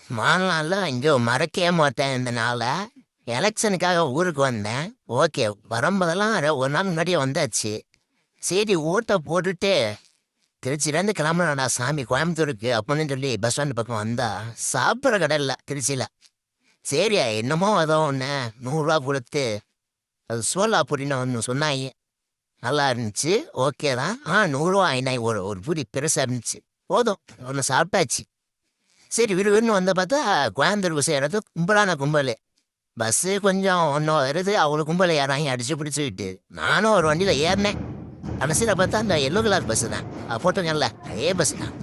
வாழ்நாள்ல இங்கே மறக்கவே மாட்டேன் இந்த நாளை. எலெக்ஷனுக்காக ஊருக்கு வந்தேன். ஓகே, வரும்போதெல்லாம் ஒரு நாள் முன்னாடியே வந்தாச்சு. சரி, ஓட்டை போட்டுட்டு திருச்சியிலேருந்து கிளம்புறேன்டா சாமி கோயம்புத்தூருக்கு அப்படின்னு சொல்லி பஸ் ஸ்டாண்டு பக்கம் வந்தா சாப்பிட்ற கடை இல்லை திருச்சியில். சரி, என்னமோ அதோ ஒன்று 100 ரூபா கொடுத்து அது சோலா பொடின்னு ஒன்று சொன்னாங்க. நல்லா இருந்துச்சு, ஓகே தான். 100 ரூபா ஆயினாய். ஒரு ஒரு பூரி பெருசாக இருந்துச்சு. போதும், ஒன்று சாப்பிட்டாச்சு. சரி, விறுவிறுன்னு வந்து பார்த்தா கோயம்புத்தூருக்கு சேர்றது கும்பலான கும்பல். பஸ்ஸு கொஞ்சம் ஒன்றும் வருது, அவ்வளோ கும்பலை யாராங்க அடிச்சு பிடிச்சிக்கிட்டு நானும் ஒரு வண்டியில் ஏறினேன். கடைசியில் பார்த்தா அந்த எல்லோ கலர் பஸ்ஸு தான் போட்டுங்கல்ல, அதே பஸ்ஸு தான்.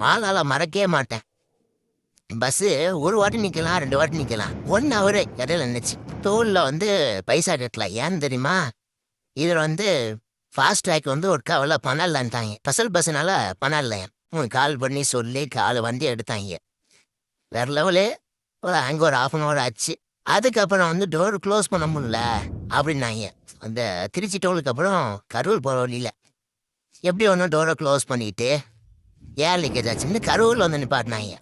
வாழ்நாள மறக்கவே மாட்டேன். பஸ்ஸு ஒரு வாட்டி நிற்கலாம், 2 வாட்டி நிற்கலாம், 1 ஹவர் இடையில நின்றுச்சு. டோலில் வந்து பைசா கட்டலாம். ஏன்னு தெரியுமா? இதில் வந்து ஃபாஸ்ட் ட்ராக் வந்து ஒரு கவலை பண்ணலான்ட்டாங்க. ஸ்பெஷல் பஸ்ஸுனால பண்ணலையா. கால் பண்ணி சொல்லி வண்டி எடுத்தாங்க. வேறு லெவலு. அங்கே ஒரு 1/2 hour ஆச்சு. அதுக்கப்புறம் வந்து டோர் க்ளோஸ் பண்ண முடியல அப்படின்னாங்க. அந்த திருச்சி டோலுக்கு அப்புறம் கரூர் போகிற வழியில் எப்படி ஒன்றும் டோரை க்ளோஸ் பண்ணிட்டு ஏர் லீக்கேஜ் ஆச்சுன்னு கரூரில் வந்து நிப்பாட்டினாங்க.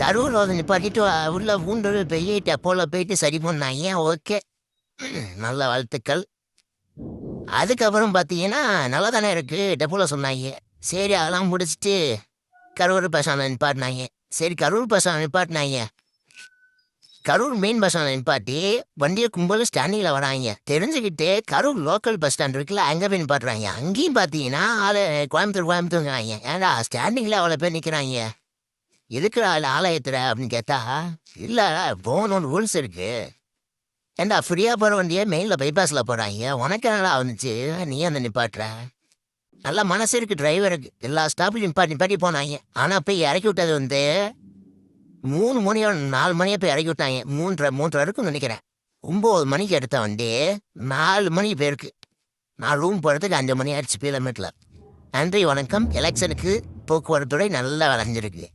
கரூரில் வந்து நிப்பாட்டிட்டு உள்ள பூண்டு போய் டெப்போவில் போயிட்டு சரி பண்ணாங்க. ஓகே, நல்ல வாழ்த்துக்கள். அதுக்கப்புறம் பார்த்தீங்கன்னா நல்லா தானே இருக்குது டெப்போவில் சொன்னாங்க. சரி, அதெல்லாம் முடிச்சுட்டு கரூர் பஸ் ஸ்டாண்டில் நிப்பாட்டினாங்க. சரி, கரூர் பஸ் ஸ்டாண்ட் நிப்பாட்டினாங்க. கரூர் மெயின் பஸ் ஸ்டாண்ட் நிப்பாட்டி வண்டியை கும்பலும் ஸ்டாண்டிங்கில் வராங்க. தெரிஞ்சுக்கிட்டு கரூர் லோக்கல் பஸ் ஸ்டாண்ட் இருக்குல்ல, அங்கே போய் நிப்பாட்டுறாங்க. அங்கேயும் பார்த்தீங்கன்னா கோயம்புத்தூருங்கிறாங்க. ஏன்டா ஸ்டாண்டிங்கில் அவ்வளோ பேர் நிற்கிறாங்க, எதுக்கு ஆலயத்தில் அப்படின்னு கேட்டா, இல்லை போகணுன்னு ரூல்ஸ் இருக்கு. ஏண்டா ஃப்ரீயாக போகிற வண்டியை மெயினில் பைபாஸில் போகிறாங்க, உனக்கு என்னடா வந்துச்சு, நீ அந்த நிப்பாட்டுற. நல்லா மனசு இருக்கு டிரைவருக்கு. எல்லா ஸ்டாப்லையும் நிப்பாட்டி போனாங்க. ஆனால் போய் இறக்கி விட்டது வந்து 3 மணியோ 4 மணியோ போய் இறக்கி விட்டாங்க. 3:30 இருக்குன்னு நினைக்கிறேன். 9 மணிக்கு எடுத்த வண்டி 4 மணி போயிருக்கு. நான் ரூம் போகிறதுக்கு 5 மணி ஆயிடுச்சு கிலோமீட்டரில். நன்றி, வணக்கம். எலெக்ஷனுக்கு போக்குவரத்துறை நல்லா வளைஞ்சிருக்கு.